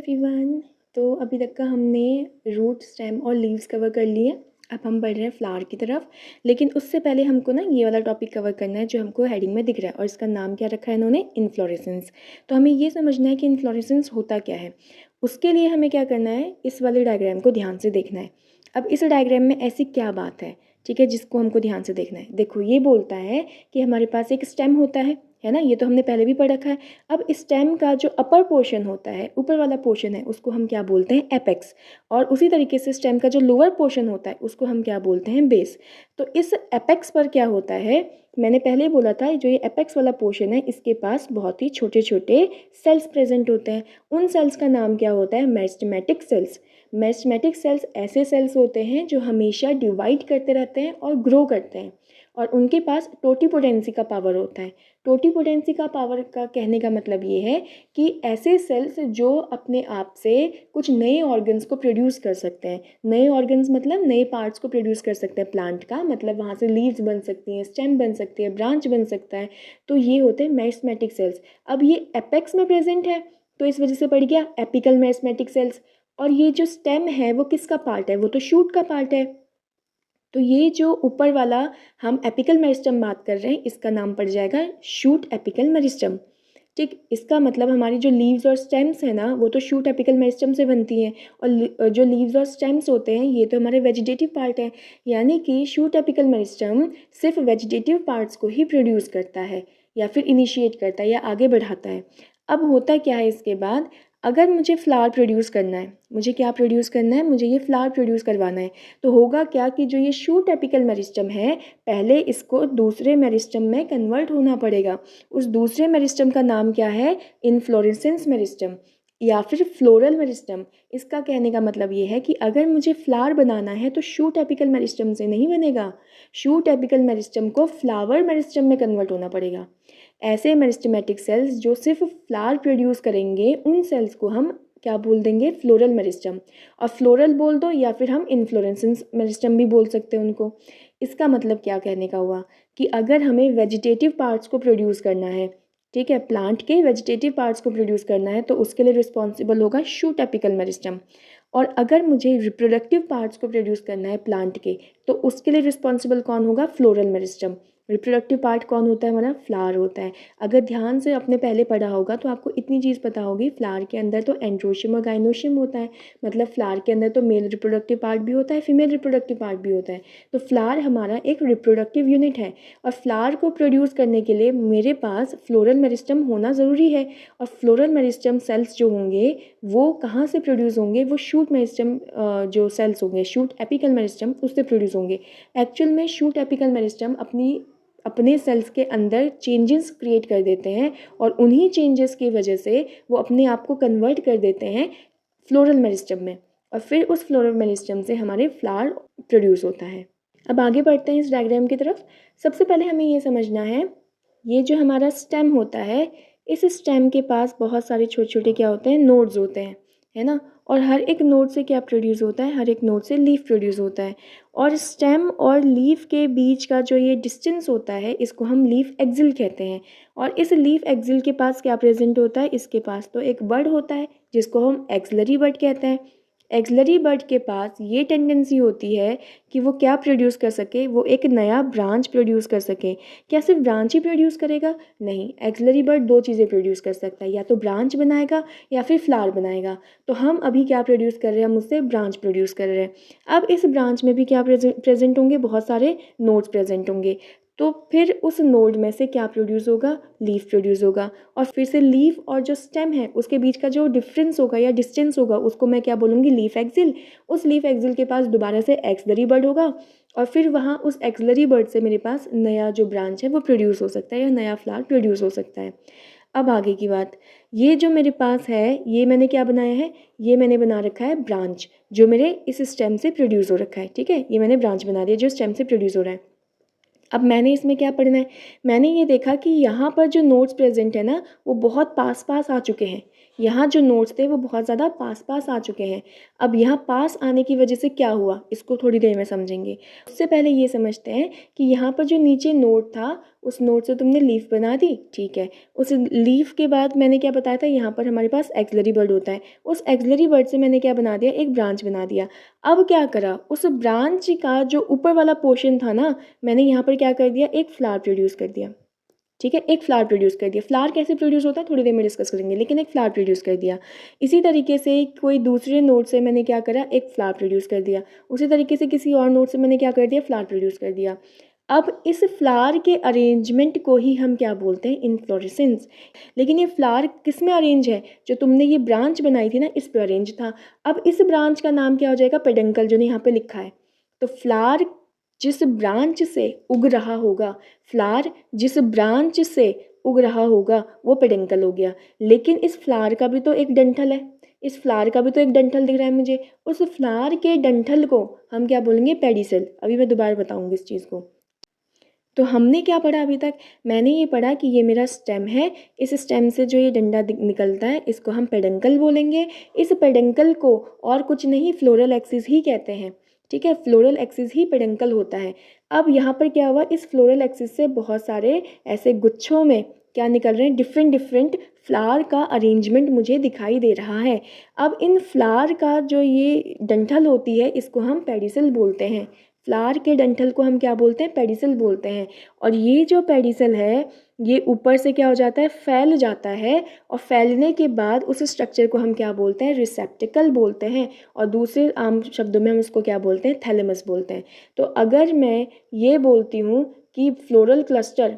Everyone. तो अभी तक का हमने रूट, स्टेम और लीव्स कवर कर लिए। अब हम बढ़ रहे हैं फ्लावर की तरफ, लेकिन उससे पहले हमको ना ये वाला टॉपिक कवर करना है जो हमको हेडिंग में दिख रहा है, और इसका नाम क्या रखा है इन्होंने, इन्फ्लोरेसेंस। तो हमें ये समझना है कि इन्फ्लोरेसेंस होता क्या है। उसके लिए हमें क्या करना है, इस वाले डायग्राम को ध्यान से देखना है। अब इस डायग्राम में ऐसी क्या बात है, ठीक है, जिसको हमको ध्यान से देखना है। देखो, ये बोलता है कि हमारे पास एक स्टेम होता है ना, ये तो हमने पहले भी पढ़ रखा है। अब स्टेम का जो अपर पोर्शन होता है, ऊपर वाला पोर्शन है, उसको हम क्या बोलते हैं, एपेक्स। और उसी तरीके से स्टेम का जो लोअर पोर्शन होता है उसको हम क्या बोलते हैं, बेस। तो इस एपेक्स पर क्या होता है, मैंने पहले ही बोला था, जो ये एपेक्स वाला पोर्शन है इसके पास बहुत ही छोटे छोटे सेल्स प्रेजेंट होते हैं। उन सेल्स का नाम क्या होता है, मेरिस्टेमेटिक सेल्स। मेरिस्टेमेटिक सेल्स ऐसे सेल्स होते हैं जो हमेशा डिवाइड करते रहते हैं और ग्रो करते हैं, और उनके पास टोटिपोटेंसी का पावर होता है। टोटिपोटेंसी का पावर का कहने का मतलब ये है कि ऐसे सेल्स जो अपने आप से कुछ नए ऑर्गन्स को प्रोड्यूस कर सकते हैं। नए ऑर्गन्स मतलब नए पार्ट्स को प्रोड्यूस कर सकते हैं प्लांट का, मतलब वहाँ से लीव्स बन सकती हैं, स्टेम बन सकती है, ब्रांच बन सकता है। तो ये होते हैं मेरिस्टेमेटिक सेल्स। अब ये एपेक्स में प्रेजेंट है तो इस वजह से पड़ गया एपिकल मेरिस्टेमेटिक सेल्स। और ये जो स्टेम है वो किसका पार्ट है, वो तो शूट का पार्ट है। तो ये जो ऊपर वाला हम एपिकल मेरिस्टम बात कर रहे हैं, इसका नाम पड़ जाएगा शूट एपिकल मेरिस्टम। ठीक, इसका मतलब हमारी जो लीव्स और स्टेम्स है ना, वो तो शूट एपिकल मेरिस्टम से बनती हैं। और जो लीव्स और स्टेम्स होते हैं ये तो हमारे वेजिटेटिव पार्ट है। यानी कि शूट एपिकल मेरिस्टम सिर्फ वेजिटेटिव पार्ट्स को ही प्रोड्यूस करता है, या फिर इनिशिएट करता है, या आगे बढ़ाता है। अब होता क्या है इसके बाद, अगर मुझे फ्लावर प्रोड्यूस करना है, मुझे क्या प्रोड्यूस करना है, मुझे ये फ्लावर प्रोड्यूस करवाना है, तो होगा क्या कि जो ये शूट एपिकल मेरिस्टम है, पहले इसको दूसरे मेरिस्टम में कन्वर्ट होना पड़ेगा। उस दूसरे मेरिस्टम का नाम क्या है, इन्फ्लोरेसेंस मेरिस्टम या फिर फ्लोरल मेरिस्टम। इसका कहने का मतलब ये है कि अगर मुझे फ्लावर बनाना है तो शूट एपिकल मेरिस्टम से नहीं बनेगा, शूट एपिकल मेरिस्टम को फ्लावर मेरिस्टम में कन्वर्ट होना पड़ेगा। ऐसे मेरिस्टेमेटिक सेल्स जो सिर्फ फ्लावर प्रोड्यूस करेंगे, उन सेल्स को हम क्या बोल देंगे, फ्लोरल मेरिस्टम। और फ्लोरल बोल दो या फिर हम इन्फ्लोरेसेंस मेरिस्टम भी बोल सकते हैं उनको। इसका मतलब क्या कहने का हुआ कि अगर हमें वेजिटेटिव पार्ट्स को प्रोड्यूस करना है, ठीक है, प्लांट के वेजिटेटिव पार्ट्स को प्रोड्यूस करना है, तो उसके लिए रिस्पॉन्सिबल होगा शूट एपिकल मेरिस्टम। और अगर मुझे रिप्रोडक्टिव पार्ट्स को प्रोड्यूस करना है प्लांट के, तो उसके लिए रिस्पॉन्सिबल कौन होगा, फ्लोरल मेरिस्टम। रिप्रोडक्टिव पार्ट कौन होता है, हमारा फ्लावर होता है। अगर ध्यान से आपने पहले पढ़ा होगा तो आपको इतनी चीज़ पता होगी, फ्लावर के अंदर तो एंड्रोशियम और गाइनोशियम होता है, मतलब फ्लावर के अंदर तो मेल रिप्रोडक्टिव पार्ट भी होता है, फीमेल रिप्रोडक्टिव पार्ट भी होता है। तो फ्लावर हमारा एक रिप्रोडक्टिव यूनिट है, और फ्लावर को प्रोड्यूस करने के लिए मेरे पास फ्लोरल मेरिस्टम होना ज़रूरी है। और फ्लोरल मेरिस्टम सेल्स जो होंगे वो कहाँ से प्रोड्यूस होंगे, वो शूट मेरिस्टम जो सेल्स होंगे, शूट एपिकल मेरिस्टम, उससे प्रोड्यूस होंगे। एक्चुअल में शूट एपिकल मेरिस्टम अपने सेल्स के अंदर चेंजेस क्रिएट कर देते हैं, और उन्हीं चेंजेस की वजह से वो अपने आप को कन्वर्ट कर देते हैं फ्लोरल मेरिस्टम में, और फिर उस फ्लोरल मेरिस्टम से हमारे फ्लावर प्रोड्यूस होता है। अब आगे बढ़ते हैं इस डायग्राम की तरफ। सबसे पहले हमें ये समझना है, ये जो हमारा स्टेम होता है, इस स्टेम के पास बहुत सारे छोटे छोटे क्या होते हैं, नोड्स होते हैं, है ना। और हर एक नोड से क्या प्रोड्यूस होता है, हर एक नोड से लीफ प्रोड्यूस होता है। और स्टेम और लीफ के बीच का जो ये डिस्टेंस होता है, इसको हम लीफ एक्सिल कहते हैं। और इस लीफ एक्सिल के पास क्या प्रेजेंट होता है, इसके पास तो एक बड होता है जिसको हम एक्सिलरी बड कहते हैं। एक्सिलरी बड के पास ये टेंडेंसी होती है कि वो क्या प्रोड्यूस कर सके, वो एक नया ब्रांच प्रोड्यूस कर सके। क्या सिर्फ ब्रांच ही प्रोड्यूस करेगा, नहीं, एक्सिलरी बड दो चीज़ें प्रोड्यूस कर सकता है, या तो ब्रांच बनाएगा या फिर फ्लावर बनाएगा। तो हम अभी क्या प्रोड्यूस कर रहे हैं, हम उससे ब्रांच प्रोड्यूस कर रहे हैं। अब इस ब्रांच में भी क्या प्रेजेंट होंगे, बहुत सारे नोड्स प्रेजेंट होंगे। तो फिर उस नोड में से क्या प्रोड्यूस होगा, लीफ प्रोड्यूस होगा। और फिर से लीफ और जो स्टेम है उसके बीच का जो डिफरेंस होगा या डिस्टेंस होगा, उसको मैं क्या बोलूँगी, लीफ एक्सिल। उस लीफ एक्सिल के पास दोबारा से एक्सिलरी बड होगा, और फिर वहाँ उस एक्सिलरी बड से मेरे पास नया जो ब्रांच है वो प्रोड्यूस हो सकता है, या नया फ्लावर प्रोड्यूस हो सकता है। अब आगे की बात, ये जो मेरे पास है, ये मैंने क्या बनाया है, ये मैंने बना रखा है ब्रांच, जो मेरे इस स्टेम से प्रोड्यूस हो रखा है, ठीक है, ये मैंने ब्रांच बना दिया जो स्टेम से प्रोड्यूस हो रहा है। अब मैंने इसमें क्या पढ़ना है, मैंने ये देखा कि यहाँ पर जो नोड्स प्रेजेंट है ना, वो बहुत पास पास आ चुके हैं। यहाँ जो नोड्स थे वो बहुत ज़्यादा पास पास आ चुके हैं। अब यहाँ पास आने की वजह से क्या हुआ, इसको थोड़ी देर में समझेंगे। उससे पहले ये समझते हैं कि यहाँ पर जो नीचे नोड था उस नोड से तुमने लीफ बना दी, ठीक है। उस लीफ के बाद मैंने क्या बताया था, यहाँ पर हमारे पास एक्सिलरी वर्ड होता है। उस एक्सिलरी वर्ड से मैंने क्या बना दिया, एक ब्रांच बना दिया। अब क्या करा, उस ब्रांच का जो ऊपर वाला पोर्शन था ना, मैंने यहाँ पर क्या कर दिया, एक फ्लावर प्रोड्यूस कर दिया, ठीक है। एक फ्लावर प्रोड्यूस कर दिया। फ्लावर कैसे प्रोड्यूस होता है थोड़ी देर में डिस्कस करेंगे, लेकिन एक फ्लावर प्रोड्यूस कर दिया। इसी तरीके से कोई दूसरे नोड से मैंने क्या करा, एक फ्लावर प्रोड्यूस कर दिया। उसी तरीके से किसी और नोड से मैंने क्या कर दिया, फ्लावर प्रोड्यूस कर दिया। अब इस फ्लावर के अरेंजमेंट को ही हम क्या बोलते हैं, इन्फ्लोरेसेंस। लेकिन ये फ्लावर किस में अरेंज है, जो तुमने ये ब्रांच बनाई थी ना, इस पे अरेंज था। अब इस ब्रांच का नाम क्या हो जाएगा, पेडंकल, जो यहाँ पे लिखा है। तो फ्लावर जिस ब्रांच से उग रहा होगा, फ्लावर जिस ब्रांच से उग रहा होगा वो पेडंकल हो गया। लेकिन इस फ्लावर का भी तो एक डंठल है, इस फ्लावर का भी तो एक डंठल दिख रहा है मुझे। उस फ्लावर के डंठल को हम क्या बोलेंगे, पेडिसल। अभी मैं दोबारा बताऊंगी इस चीज़ को। तो हमने क्या पढ़ा अभी तक, मैंने ये पढ़ा कि ये मेरा स्टेम है, इस स्टेम से जो ये डंडा निकलता है इसको हम पेडंकल बोलेंगे। इस पेडंकल को और कुछ नहीं, फ्लोरल एक्सिस ही कहते हैं, ठीक है। फ्लोरल एक्सिस ही पेडंकल होता है। अब यहाँ पर क्या हुआ, इस फ्लोरल एक्सिस से बहुत सारे ऐसे गुच्छों में क्या निकल रहे हैं, डिफरेंट डिफरेंट फ्लावर का अरेंजमेंट मुझे दिखाई दे रहा है। अब इन फ्लावर का जो ये डंठल होती है इसको हम पेडिसल बोलते हैं। फ्लावर के डंठल को हम क्या बोलते हैं, पेडिसल बोलते हैं। और ये जो पेडिसल है ये ऊपर से क्या हो जाता है, फैल जाता है। और फैलने के बाद उस स्ट्रक्चर को हम क्या बोलते हैं, रिसेप्टिकल बोलते हैं। और दूसरे आम शब्दों में हम उसको क्या बोलते हैं, थैलेमस बोलते हैं। तो अगर मैं ये बोलती हूँ कि फ्लोरल क्लस्टर,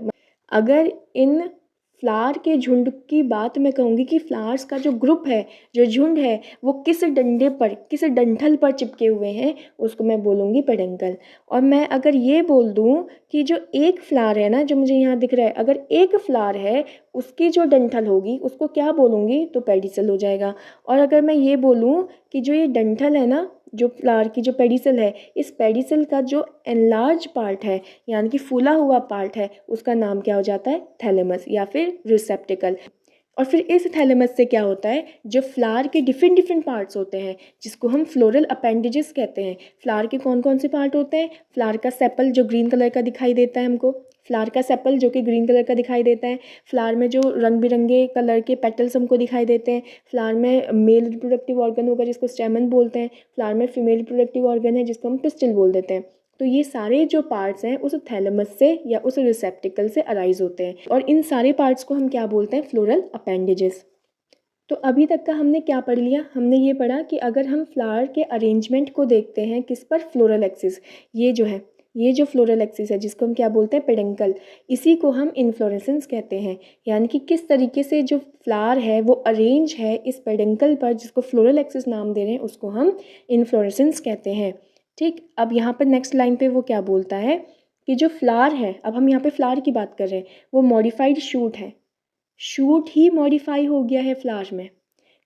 अगर इन फ्लावर के झुंड की बात मैं कहूँगी कि फ्लावर्स का जो ग्रुप है, जो झुंड है, वो किस डंडे पर, किस डंठल पर चिपके हुए हैं, उसको मैं बोलूँगी पेडंकल। और मैं अगर ये बोल दूँ कि जो एक फ्लावर है ना, जो मुझे यहाँ दिख रहा है, अगर एक फ्लावर है उसकी जो डंठल होगी उसको क्या बोलूँगी, तो पेडिसल हो जाएगा। और अगर मैं ये बोलूँ कि जो ये डंठल है ना, जो फ्लावर की जो पेडिसल है, इस पेडिसल का जो एनलार्ज पार्ट है, यानी कि फूला हुआ पार्ट है, उसका नाम क्या हो जाता है, थैलेमस या फिर रिसेप्टिकल। और फिर इस थैलेमस से क्या होता है, जो फ्लावर के डिफरेंट डिफरेंट पार्ट्स होते हैं जिसको हम फ्लोरल अपेंडेजेस कहते हैं। फ्लावर के कौन कौन से पार्ट होते हैं, फ्लावर का सेपल जो ग्रीन कलर का दिखाई देता है हमको, फ्लावर का सेपल जो कि ग्रीन कलर का दिखाई देता है। फ्लावर में जो रंग बिरंगे कलर के पेटल्स हमको दिखाई देते हैं। फ्लावर में मेल रिप्रोडक्टिव ऑर्गन होगा जिसको स्टेमन बोलते हैं। फ्लावर में फीमेल रिप्रोडक्टिव ऑर्गन है जिसको हम पिस्टिल बोल देते हैं। तो ये सारे जो पार्ट्स हैं उस थैलेमस से या उस रिसेप्टिकल से अराइज होते हैं। और इन सारे पार्ट्स को हम क्या बोलते हैं, फ्लोरल अपेंडेजेस। तो अभी तक का हमने क्या पढ़ लिया, हमने ये पढ़ा कि अगर हम फ्लावर के अरेंजमेंट को देखते हैं किस पर, फ्लोरल एक्सिस, ये जो है, ये जो फ्लोरल एक्सिस है जिसको हम क्या बोलते हैं, पेडंकल, इसी को हम इन्फ्लोरेसेंस कहते हैं। यानी कि किस तरीके से जो फ्लावर है वो अरेंज है इस पेडंकल पर, जिसको फ्लोरल एक्सिस नाम दे रहे हैं, उसको हम इन्फ्लोरेसेंस कहते हैं। ठीक, अब यहाँ पर नेक्स्ट लाइन पे वो क्या बोलता है कि जो फ्लावर है, अब हम यहाँ पे फ्लावर की बात कर रहे हैं, वो मॉडिफाइड शूट है। शूट ही मॉडिफाई हो गया है फ्लावर में,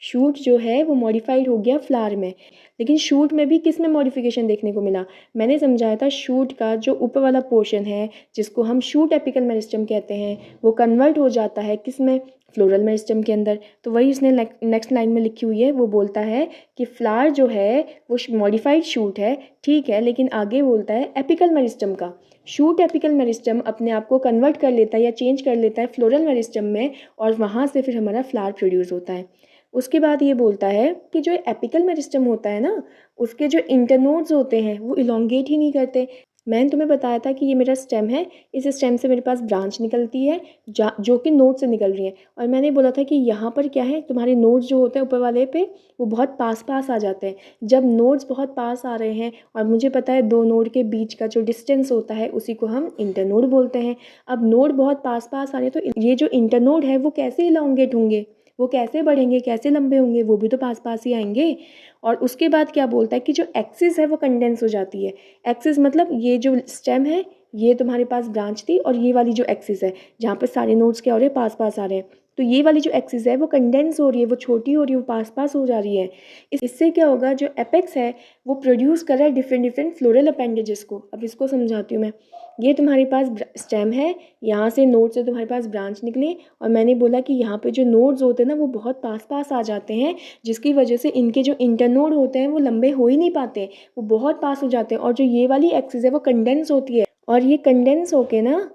शूट जो है वो मॉडिफाइड हो गया फ्लावर में। लेकिन शूट में भी किस में मॉडिफिकेशन देखने को मिला, मैंने समझाया था शूट का जो ऊपर वाला पोर्शन है जिसको हम शूट एपिकल मेरिस्टम कहते हैं, वो कन्वर्ट हो जाता है किस में, फ्लोरल मेरिस्टम के अंदर। तो वही इसने नेक्स्ट लाइन में लिखी हुई है, वो बोलता है कि फ्लावर जो है वो मॉडिफाइड शूट है, ठीक है। लेकिन आगे बोलता है एपिकल मेरिस्टम का, शूट एपिकल मेरिस्टम अपने आप को कन्वर्ट कर लेता है या चेंज कर लेता है फ्लोरल मेरिस्टम में, और वहाँ से फिर हमारा फ्लावर प्रोड्यूस होता है। उसके बाद ये बोलता है कि जो एपिकल मेरिस्टम होता है ना, उसके जो इंटरनोड्स होते हैं वो इलोंगेट ही नहीं करते। मैंने तुम्हें बताया था कि ये मेरा स्टेम है, इस स्टेम से मेरे पास ब्रांच निकलती है जो कि नोड से निकल रही है। और मैंने बोला था कि यहाँ पर क्या है, तुम्हारे नोड्स जो होते हैं ऊपर वाले पे वो बहुत पास पास आ जाते हैं। जब नोड्स बहुत पास आ रहे हैं और मुझे पता है दो नोड के बीच का जो डिस्टेंस होता है उसी को हम इंटरनोड बोलते हैं। अब नोड बहुत पास पास आ रहे हैं तो ये जो इंटरनोड है वो कैसे इलोंगेट होंगे, वो कैसे बढ़ेंगे, कैसे लंबे होंगे, वो भी तो पास पास ही आएंगे। और उसके बाद क्या बोलता है कि जो एक्सिस है वो कंडेंस हो जाती है। एक्सिस मतलब ये जो स्टेम है, ये तुम्हारे पास ब्रांच थी, और ये वाली जो एक्सिस है जहाँ पर सारे नोड्स क्या हो रहे हैं, पास पास आ रहे हैं, तो ये वाली जो एक्सिस है वो कंडेंस हो रही है, वो छोटी हो रही है, वो पास पास हो जा रही है। इससे क्या होगा, जो एपेक्स है वो प्रोड्यूस कर रहा है डिफरेंट डिफरेंट फ्लोरल अपेंडेजेस को। अब इसको समझाती हूँ मैं। ये तुम्हारे पास स्टेम है, यहाँ से नोड से तुम्हारे पास ब्रांच निकली, और मैंने बोला कि यहाँ पे जो नोड्स होते हैं ना वो बहुत पास पास आ जाते हैं, जिसकी वजह से इनके जो इंटरनोड होते हैं वो लंबे हो ही नहीं पाते, वो बहुत पास हो जाते हैं। और जो ये वाली एक्सिस है वो कंडेंस होती है, और ये कंडेंस होके ना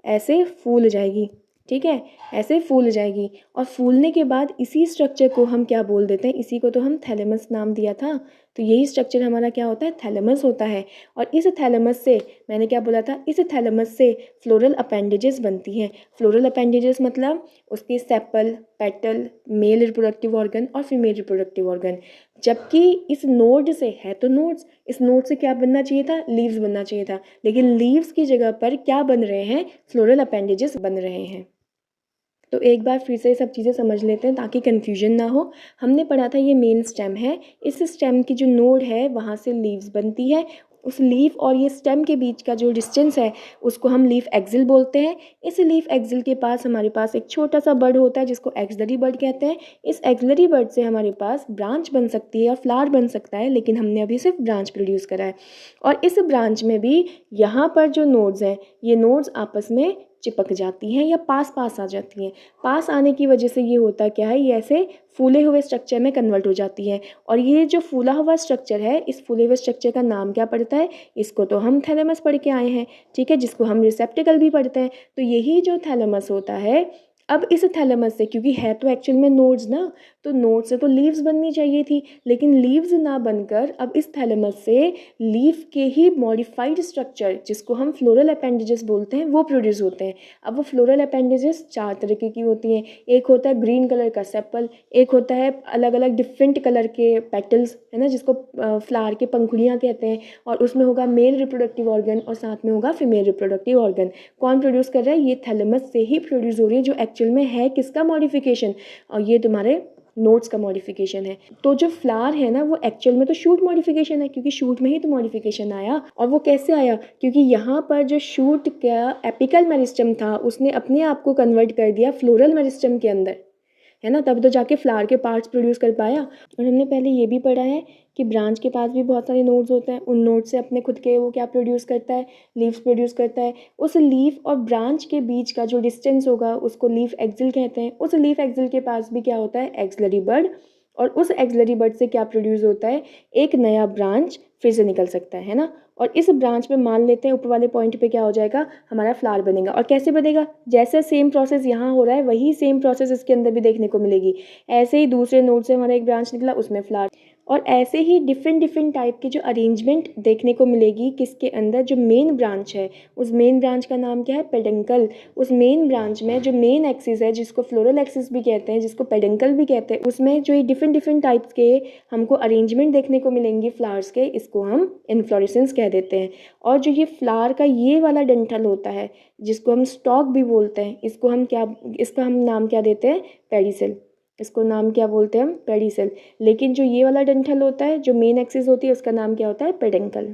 ऐसे फूल जाएगी, ठीक है, ऐसे फूल जाएगी। और फूलने के बाद इसी स्ट्रक्चर को हम क्या बोल देते हैं, इसी को तो हम थैलेमस नाम दिया था। तो यही स्ट्रक्चर हमारा क्या होता है, थैलेमस होता है। और इस थैलेमस से, मैंने क्या बोला था, इस थैलेमस से फ्लोरल अपेंडेजेस बनती हैं। फ्लोरल अपेंडेजेस मतलब उसके sepal, petal, male reproductive organ और फीमेल रिप्रोडक्टिव ऑर्गन। जबकि इस नोड से है तो नोड्स, इस नोड से क्या बनना चाहिए था, लीव्स बनना चाहिए था, लेकिन लीव्स की जगह पर क्या बन रहे हैं, फ्लोरल अपेंडेजेस बन रहे हैं। तो एक बार फिर से सब चीज़ें समझ लेते हैं ताकि कन्फ्यूजन ना हो। हमने पढ़ा था ये मेन स्टेम है, इस स्टेम की जो नोड है वहाँ से लीव्स बनती है। उस लीफ और ये स्टेम के बीच का जो डिस्टेंस है उसको हम लीफ एक्सिल बोलते हैं। इस लीफ एक्सिल के पास हमारे पास एक छोटा सा बड होता है जिसको एक्सिलरी बड कहते हैं। इस एक्सिलरी बड से हमारे पास ब्रांच बन सकती है और फ्लावर बन सकता है, लेकिन हमने अभी सिर्फ ब्रांच प्रोड्यूस करा है। और इस ब्रांच में भी यहाँ पर जो नोड्स हैं, ये नोड्स आपस में चिपक जाती हैं या पास पास आ जाती हैं। पास आने की वजह से ये होता क्या है, ये ऐसे फूले हुए स्ट्रक्चर में कन्वर्ट हो जाती हैं। और ये जो फूला हुआ स्ट्रक्चर है, इस फूले हुए स्ट्रक्चर का नाम क्या पड़ता है, इसको तो हम थैलेमस पढ़ के आए हैं, ठीक है, जिसको हम रिसेप्टिकल भी पढ़ते हैं। तो यही जो थैलेमस होता है, अब इस थैलेमस से, क्योंकि है तो एक्चुअल में नोड्स ना, तो नोड से तो लीव्स बननी चाहिए थी, लेकिन लीव्स ना बनकर अब इस थैलेमस से लीफ के ही मॉडिफाइड स्ट्रक्चर, जिसको हम फ्लोरल अपेंडेजेस बोलते हैं, वो प्रोड्यूस होते हैं। अब वो फ्लोरल अपेंडेजेस 4 तरीके की होती हैं। एक होता है ग्रीन कलर का सेपल, एक होता है अलग अलग डिफरेंट कलर के पेटल्स, है ना, जिसको फ्लावर के पंखुड़ियाँ कहते हैं, और उसमें होगा मेल रिप्रोडक्टिव ऑर्गन और साथ में होगा फीमेल रिप्रोडक्टिव ऑर्गन। कौन प्रोड्यूस कर रहा है, ये थैलेमस से ही प्रोड्यूस हो रही है, जो एक्चुअल में है किसका मॉडिफिकेशन, और ये तुम्हारे नोट्स का मॉडिफिकेशन है। तो जो फ्लावर है ना वो एक्चुअल में तो शूट मॉडिफिकेशन है, क्योंकि शूट में ही तो मॉडिफिकेशन आया। और वो कैसे आया, क्योंकि यहाँ पर जो शूट का एपिकल मेरिस्टम था उसने अपने आप को कन्वर्ट कर दिया फ्लोरल मेरिस्टम के अंदर, है ना, तब तो जाके फ्लावर के पार्ट्स प्रोड्यूस कर पाया। और हमने पहले ये भी पढ़ा है कि ब्रांच के पास भी बहुत सारे नोड्स होते हैं, उन नोड से अपने खुद के वो क्या प्रोड्यूस करता है, लीव्स प्रोड्यूस करता है। उस लीफ और ब्रांच के बीच का जो डिस्टेंस होगा उसको लीफ एक्सिल कहते हैं। उस लीफ एक्सिल के पास भी क्या होता है, एक्सिलरी बड, और उस एक्सिलरी बड से क्या प्रोड्यूस होता है, एक नया ब्रांच फिर से निकल सकता है ना। और इस ब्रांच में मान लेते हैं ऊपर वाले पॉइंट पे क्या हो जाएगा, हमारा फ्लावर बनेगा। और कैसे बनेगा, जैसे सेम प्रोसेस यहाँ हो रहा है वही सेम प्रोसेस इसके अंदर भी देखने को मिलेगी। ऐसे ही दूसरे नोड से हमारा एक ब्रांच निकला, उसमें फ्लावर, और ऐसे ही डिफरेंट डिफरेंट टाइप की जो अरेंजमेंट देखने को मिलेगी किसके अंदर, जो मेन ब्रांच है, उस मेन ब्रांच का नाम क्या है, पेडंकल। उस मेन ब्रांच में जो मेन एक्सिस है, जिसको फ्लोरल एक्सिस भी कहते हैं, जिसको पेडंकल भी कहते हैं, उसमें जो ये डिफरेंट डिफरेंट टाइप्स के हमको अरेंजमेंट देखने को मिलेंगी फ्लावर्स के, इसको हम इन्फ्लोरेसेंस कह देते हैं। और जो ये फ्लावर का ये वाला डंठल होता है, जिसको हम स्टॉक भी बोलते हैं, इसको हम क्या, इसका हम नाम क्या देते हैं, पेडिसेल। इसको नाम क्या बोलते हैं हम, पेडिसेल। लेकिन जो ये वाला डंठल होता है, जो मेन एक्सिस होती है, उसका नाम क्या होता है, पेडंकल।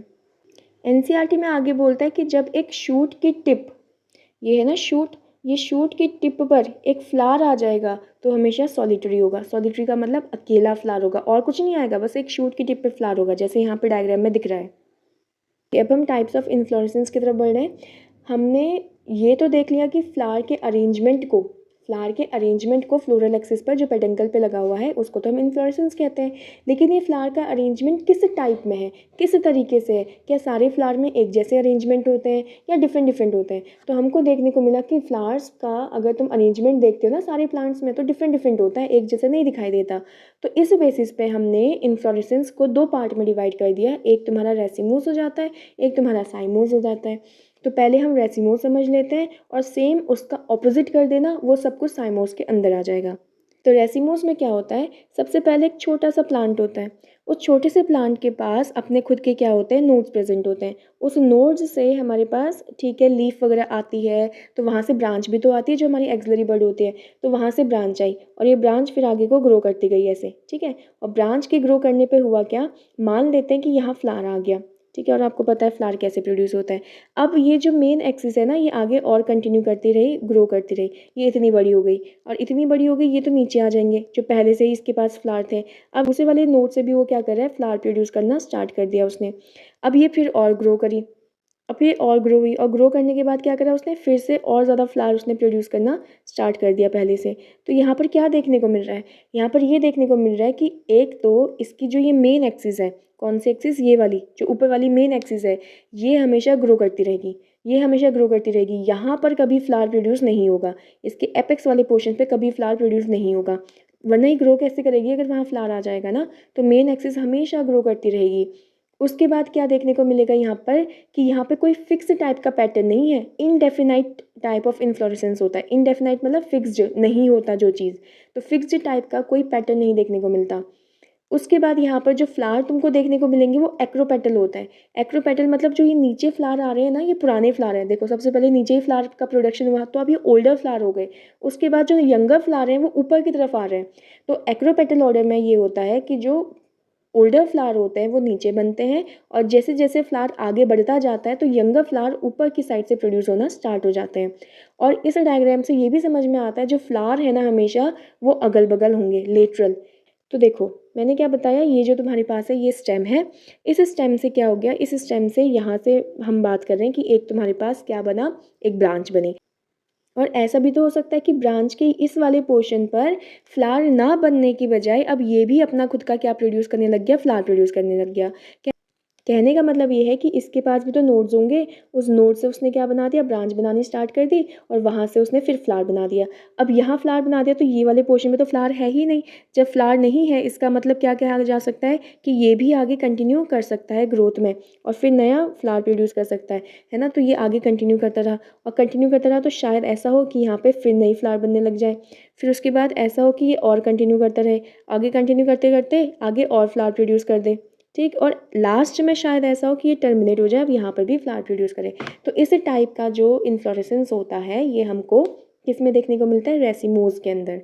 एनसीईआरटी में आगे बोलता है कि जब एक शूट की टिप, ये है ना शूट, ये शूट की टिप पर एक फ्लावर आ जाएगा तो हमेशा सॉलिटरी होगा। सॉलिटरी का मतलब अकेला फ्लावर होगा, और कुछ नहीं आएगा, बस एक शूट की टिप पे फ्लावर होगा, जैसे यहाँ पे डायग्राम में दिख रहा है। अब हम टाइप्स ऑफ इन्फ्लोरेसेंस की तरफ बढ़ रहे हैं। हमने ये तो देख लिया कि फ्लावर के अरेंजमेंट को फ्लोरल एक्सिस पर जो पेडंकल पे लगा हुआ है उसको तो हम इन्फ्लोरेसेंस कहते हैं। लेकिन ये फ्लावर का अरेंजमेंट किस टाइप में है, किस तरीके से है, क्या सारे फ्लावर में एक जैसे अरेंजमेंट होते हैं या डिफरेंट डिफरेंट होते हैं। तो हमको देखने को मिला कि फ्लावर्स का अगर तुम अरेंजमेंट देखते हो ना सारे प्लांट्स में, तो डिफरेंट डिफरेंट होता है, एक जैसे नहीं दिखाई देता। तो इस बेसिस पे हमने इन्फ्लोरेसेंस को 2 पार्ट में डिवाइड कर दिया, एक तुम्हारा रेसिमोस हो जाता है, एक तुम्हारा साइमोस हो जाता है। तो पहले हम रेसिमोस समझ लेते हैं, और सेम उसका ऑपोजिट कर देना, वो सब कुछ साइमोस के अंदर आ जाएगा। तो रेसिमोस में क्या होता है, सबसे पहले एक छोटा सा प्लांट होता है, उस छोटे से प्लांट के पास अपने खुद के क्या होते हैं, नोड्स प्रेजेंट होते हैं। उस नोड्स से हमारे पास, ठीक है, लीफ वगैरह आती है, तो वहाँ से ब्रांच भी तो आती है जो हमारी एक्सिलरी बड होती है, तो वहाँ से ब्रांच आई, और ये ब्रांच फिर आगे को ग्रो करती गई ऐसे, ठीक है। और ब्रांच के ग्रो करने पे हुआ क्या, मान लेते हैं कि यहाँ फ्लावर आ गया, ठीक है, और आपको पता है फ्लावर कैसे प्रोड्यूस होता है। अब ये जो मेन एक्सिस है ना, ये आगे और कंटिन्यू करती रही, ग्रो करती रही, ये इतनी बड़ी हो गई और इतनी बड़ी हो गई, ये तो नीचे आ जाएंगे जो पहले से ही इसके पास फ्लावर थे। अब दूसरे वाले नोड से भी वो क्या कर रहा है, फ्लावर प्रोड्यूस करना स्टार्ट कर दिया उसने। अब ये फिर और ग्रो करी, अब ये और ग्रो हुई और ग्रो करने के बाद क्या करा उसने, फिर से और ज़्यादा फ्लावर उसने प्रोड्यूस करना स्टार्ट कर दिया पहले से। तो यहाँ पर क्या देखने को मिल रहा है, यहाँ पर ये देखने को मिल रहा है कि एक तो इसकी जो ये मेन एक्सिस है, कौन सी एक्सिस, ये वाली जो ऊपर वाली मेन एक्सिस है, ये हमेशा ग्रो करती रहेगी, ये हमेशा ग्रो करती रहेगी। यहाँ पर कभी फ्लावर प्रोड्यूस नहीं होगा, इसके एपेक्स वाले पोर्शन पे कभी फ्लावर प्रोड्यूस नहीं होगा, वरना ही ग्रो कैसे करेगी अगर वहाँ फ्लावर आ जाएगा ना। तो मेन एक्सिस हमेशा ग्रो करती रहेगी। उसके बाद क्या देखने को मिलेगा यहाँ पर, कि यहाँ पे कोई फिक्स टाइप का पैटर्न नहीं है, इनडेफिनाइट टाइप ऑफ इन्फ्लोरेसेंस होता है। इनडेफिनाइट मतलब फिक्स्ड नहीं होता जो चीज़, तो फिक्स्ड टाइप का कोई पैटर्न नहीं देखने को मिलता। उसके बाद यहाँ पर जो फ्लावर तुमको देखने को मिलेंगे वो एक्रोपेटल होता है। एक्रोपेटल मतलब जो ये नीचे फ्लावर आ रहे हैं ना, ये पुराने फ्लावर हैं। देखो सबसे पहले नीचे ही फ्लावर का प्रोडक्शन हुआ, तो अब ये ओल्डर फ्लावर हो गए। उसके बाद जो यंगर फ्लावर हैं वो ऊपर की तरफ आ रहे हैं। तो एक्रोपेटल ऑर्डर में ये होता है कि जो ओल्डर फ्लावर होते हैं वो नीचे बनते हैं, और जैसे जैसे फ्लावर आगे बढ़ता जाता है तो यंगर फ्लावर ऊपर की साइड से प्रोड्यूस होना स्टार्ट हो जाते हैं। और इस डायग्राम से ये भी समझ में आता है जो फ्लावर है ना हमेशा वो अगल बगल होंगे, लेटरल। तो देखो मैंने क्या बताया, ये जो तुम्हारे पास है ये स्टेम है, इस स्टेम से क्या हो गया, इस स्टेम से यहाँ से हम बात कर रहे हैं कि एक तुम्हारे पास क्या बना, एक ब्रांच बनी। और ऐसा भी तो हो सकता है कि ब्रांच के इस वाले पोर्शन पर फ्लावर ना बनने की बजाय अब ये भी अपना खुद का क्या प्रोड्यूस करने लग गया, फ्लावर प्रोड्यूस करने लग गया। कहने का मतलब ये है कि इसके पास भी तो नोड्स होंगे, उस नोड से उसने क्या बना दिया, ब्रांच बनानी स्टार्ट कर दी, और वहाँ से उसने फिर फ्लावर बना दिया। अब यहाँ फ्लावर बना दिया तो ये वाले पोर्शन में तो फ्लावर है ही नहीं। जब फ्लावर नहीं है इसका मतलब क्या कहा जा सकता है कि ये भी आगे कंटिन्यू कर सकता है ग्रोथ में, और फिर नया फ्लावर प्रोड्यूस कर सकता है ना। तो ये आगे कंटिन्यू करता रहा और कंटिन्यू करता रहा, तो शायद ऐसा हो कि यहाँ पे फिर नई फ्लावर बनने लग जाए। फिर उसके बाद ऐसा हो कि ये और कंटिन्यू करता रहे, आगे कंटिन्यू करते करते आगे और फ्लावर प्रोड्यूस कर दे, ठीक। और लास्ट में शायद ऐसा हो कि ये टर्मिनेट हो जाए, अब यहाँ पर भी फ्लावर प्रोड्यूस करे। तो इस टाइप का जो इन्फ्लोरेसेंस होता है ये हमको किस में देखने को मिलता है, रेसिमोज के अंदर।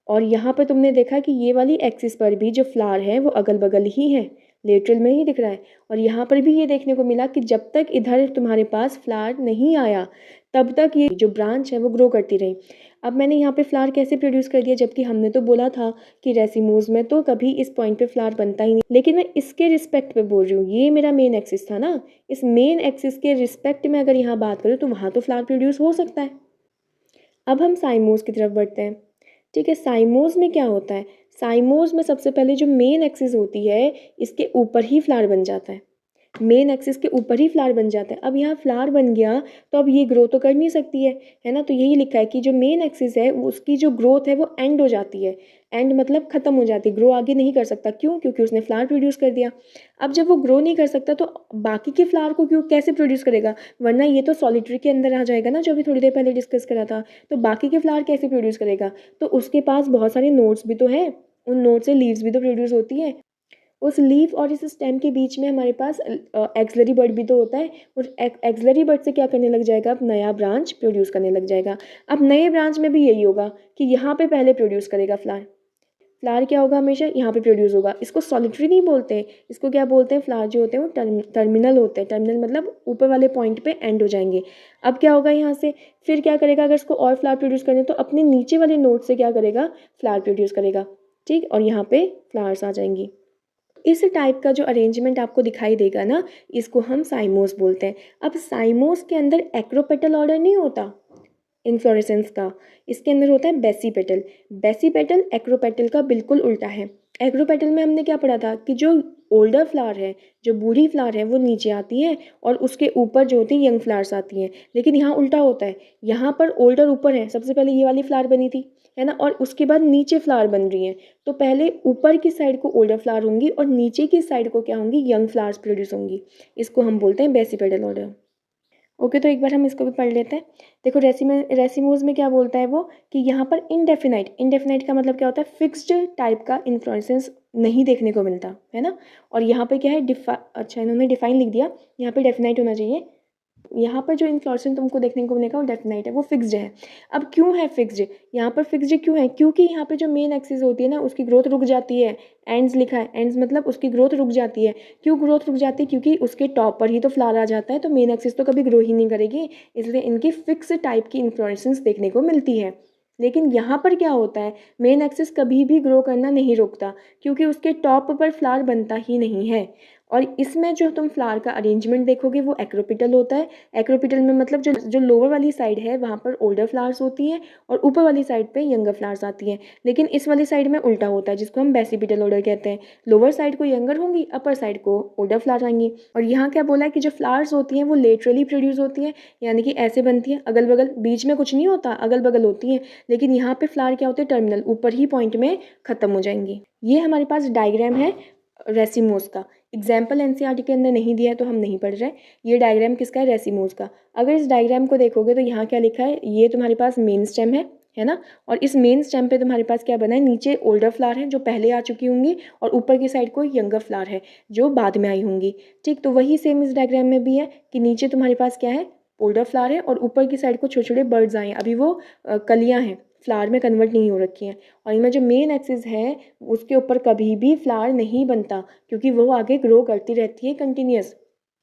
और यहाँ पर तुमने देखा कि ये वाली एक्सिस पर भी जो फ्लावर है वो अगल बगल ही है, लेटरल में ही दिख रहा है। और यहाँ पर भी ये देखने को मिला कि जब तक इधर तुम्हारे पास फ्लावर नहीं आया तब तक ये जो ब्रांच है वो ग्रो करती रही। अब मैंने यहाँ पे फ्लावर कैसे प्रोड्यूस कर दिया, जबकि हमने तो बोला था कि रेसिमोज में तो कभी इस पॉइंट पे फ्लावर बनता ही नहीं, लेकिन मैं इसके रिस्पेक्ट पे बोल रही हूँ, ये मेरा मेन एक्सिस था ना, इस मेन एक्सिस के रिस्पेक्ट में अगर यहाँ बात करूँ तो वहाँ तो फ्लावर प्रोड्यूस हो सकता है। अब हम साइमोज की तरफ बढ़ते हैं, ठीक है। साइमोज में क्या होता है, साइमोज में सबसे पहले जो मेन एक्सिस होती है इसके ऊपर ही फ्लावर बन जाता है, मेन एक्सिस के ऊपर ही फ्लावर बन जाता है। अब यहाँ फ्लावर बन गया तो अब ये ग्रो तो कर नहीं सकती है ना। तो यही लिखा है कि जो मेन एक्सिस है उसकी जो ग्रोथ है वो एंड हो जाती है, एंड मतलब खत्म हो जाती है, ग्रो आगे नहीं कर सकता। क्यों, क्योंकि उसने फ्लावर प्रोड्यूस कर दिया। अब जब वो ग्रो नहीं कर सकता तो बाकी के फ्लावर को क्यों कैसे प्रोड्यूस करेगा, वरना ये तो सॉलिटरी के अंदर आ जाएगा ना, जो अभी थोड़ी देर पहले डिस्कस करा था। तो बाकी के फ्लावर कैसे प्रोड्यूस करेगा, तो उसके पास बहुत सारे नोड्स भी तो हैं, उन नोड से लीव्स भी तो प्रोड्यूस होती है। उस लीफ और इस स्टेम के बीच में हमारे पास एक्सलरी बर्ड भी तो होता है, और एक्सलरी बर्ड से क्या करने लग जाएगा, अब नया ब्रांच प्रोड्यूस करने लग जाएगा। अब नए ब्रांच में भी यही होगा कि यहाँ पे पहले प्रोड्यूस करेगा फ्लावर, फ्लावर क्या होगा हमेशा यहाँ पे प्रोड्यूस होगा। इसको सॉलिटरी नहीं बोलते, इसको क्या बोलते हैं, फ्लावर जो होते हैं वो टर्मिनल होते हैं। टर्मिनल मतलब ऊपर वाले पॉइंट पे एंड हो जाएंगे। अब क्या होगा यहाँ से, फिर क्या करेगा, अगर इसको और फ्लावर प्रोड्यूस करने तो अपने नीचे वाले नोड से क्या करेगा, फ्लावर प्रोड्यूस करेगा, ठीक। और यहाँ पे फ्लावर्स आ जाएंगी। इस टाइप का जो अरेंजमेंट आपको दिखाई देगा ना, इसको हम साइमोस बोलते हैं। अब साइमोस के अंदर एक्रोपेटल ऑर्डर नहीं होता इन्फ्लोरेसेंस का, इसके अंदर होता है बेसीपेटल। बेसीपेटल एक्रोपेटल का बिल्कुल उल्टा है। एक्रोपेटल में हमने क्या पढ़ा था कि जो ओल्डर फ्लावर है, जो बूढ़ी फ्लावर है वो नीचे आती है और उसके ऊपर जो होती है यंग फ्लावर्स आती हैं। लेकिन यहाँ उल्टा होता है, यहाँ पर ओल्डर ऊपर है, सबसे पहले ये वाली फ्लावर बनी थी, है ना, और उसके बाद नीचे फ्लावर बन रही हैं। तो पहले ऊपर की साइड को ओल्डर फ्लावर होंगी और नीचे की साइड को क्या होंगी, यंग फ्लावर्स प्रोड्यूस होंगी। इसको हम बोलते हैं बेसीपेटल ऑर्डर। ओके, तो एक बार हम इसको भी पढ़ लेते हैं। देखो रेसिमोज में क्या बोलता है वो, कि यहाँ पर इनडेफिनाइट, इनडेफिनाइट का मतलब क्या होता है, फिक्स्ड टाइप का इन्फ्लोरेसेंस नहीं देखने को मिलता है ना। और यहाँ पे क्या है, अच्छा इन्होंने डिफाइन लिख दिया, यहाँ पे डेफिनाइट होना चाहिए। यहाँ पर जो इन्फ्लोरेसेंस तुमको देखने को मिलेगा वो डेफिनाइट है, वो फिक्स्ड है। अब क्यों है फिक्स्ड? यहाँ पर फिक्स्ड क्यों है? क्योंकि यहाँ पे जो मेन एक्सिस होती है ना, उसकी ग्रोथ रुक जाती है। एंड्स लिखा है, एंड्स मतलब उसकी ग्रोथ रुक जाती है। क्यों ग्रोथ रुक जाती है? क्योंकि उसके टॉप पर ही तो फ्लावर आ जाता है, तो मेन एक्सिस तो कभी ग्रो ही नहीं करेगी, इसलिए इनकी फिक्स टाइप की इन्फ्लोरेसेंस देखने को मिलती है। लेकिन यहाँ पर क्या होता है, मेन एक्सिस कभी भी ग्रो करना नहीं रोकता, क्योंकि उसके टॉप पर फ्लावर बनता ही नहीं है। और इसमें जो तुम फ्लावर का अरेंजमेंट देखोगे वो एक्रोपिटल होता है। एक्रोपिटल में मतलब जो जो लोअर वाली साइड है वहाँ पर ओल्डर फ्लावर्स होती हैं और ऊपर वाली साइड पे यंगर फ्लावर्स आती हैं। लेकिन इस वाली साइड में उल्टा होता है, जिसको हम बेसिपिटल ऑर्डर कहते हैं। लोअर साइड को यंगर होंगी, अपर साइड को ओल्डर फ्लावर आएंगी। और यहाँ क्या बोला है कि जो फ्लावर्स होती हैं वो लेटरली प्रोड्यूस होती हैं, यानी कि ऐसे बनती हैं अगल बगल, बीच में कुछ नहीं होता, अगल बगल होती हैं। लेकिन यहाँ पे फ्लावर क्या होते हैं, टर्मिनल, ऊपर ही पॉइंट में खत्म हो जाएंगी। ये हमारे पास डायग्राम है रेसिमोस का। एग्जाम्पल एनसीईआरटी के अंदर नहीं दिया है तो हम नहीं पढ़ रहे। ये डायग्राम किसका है, रेसिमोस का। अगर इस डायग्राम को देखोगे तो यहाँ क्या लिखा है, ये तुम्हारे पास मेन स्टेम है ना। और इस मेन स्टेम पे तुम्हारे पास क्या बना है, नीचे ओल्डर फ्लावर है जो पहले आ चुकी होंगी, और ऊपर की साइड को यंगर फ्लावर है जो बाद में आई होंगी। ठीक, तो वही सेम इस डायग्राम में भी है कि नीचे तुम्हारे पास क्या है, ओल्डर फ्लावर है, और ऊपर की साइड को छोटे छोटे बर्ड्स आए हैं, अभी वो कलियाँ हैं, फ्लावर में कन्वर्ट नहीं हो रखी हैं। और इनमें जो मेन एक्सिस है उसके ऊपर कभी भी फ्लावर नहीं बनता, क्योंकि वो आगे ग्रो करती रहती है कंटिन्यूस।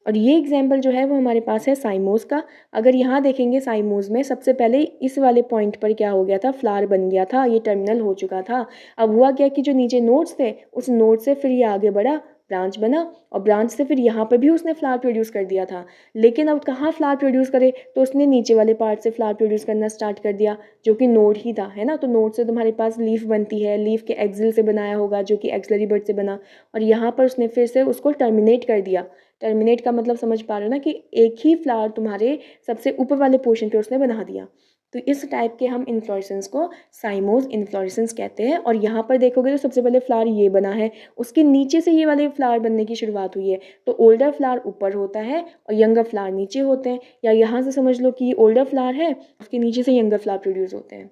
और ये एग्जाम्पल जो है वो हमारे पास है साइमोस का। अगर यहाँ देखेंगे साइमोस में सबसे पहले इस वाले पॉइंट पर क्या हो गया था, फ्लावर बन गया था, ये टर्मिनल हो चुका था। अब हुआ क्या कि जो नीचे नोड्स थे, उस नोड से फिर ये आगे बढ़ा, ब्रांच बना, और ब्रांच से फिर यहाँ पर भी उसने फ्लावर प्रोड्यूस कर दिया था। लेकिन अब कहाँ फ्लावर प्रोड्यूस करे, तो उसने नीचे वाले पार्ट से फ्लावर प्रोड्यूस करना स्टार्ट कर दिया, जो कि नोड ही था, है ना। तो नोड से तुम्हारे पास लीफ बनती है, लीफ के एक्सिल से बनाया होगा जो कि एक्सिलरी बर्ड से बना, और यहाँ पर उसने फिर से उसको टर्मिनेट कर दिया। टर्मिनेट का मतलब समझ पा रहे हो ना, कि एक ही फ्लावर तुम्हारे सबसे ऊपर वाले पोर्शन पे उसने बना दिया। तो इस टाइप के हम इन्फ्लोरेसेंस को साइमोस इन्फ्लोरेसेंस कहते हैं। और यहाँ पर देखोगे तो सबसे पहले फ्लावर ये बना है, उसके नीचे से ये वाले फ्लावर बनने की शुरुआत हुई है। तो ओल्डर फ्लावर ऊपर होता है और यंगर फ्लावर नीचे होते हैं, या यहाँ से समझ लो कि ये ओल्डर फ्लावर है, उसके नीचे से यंगर फ्लावर प्रोड्यूस होते हैं।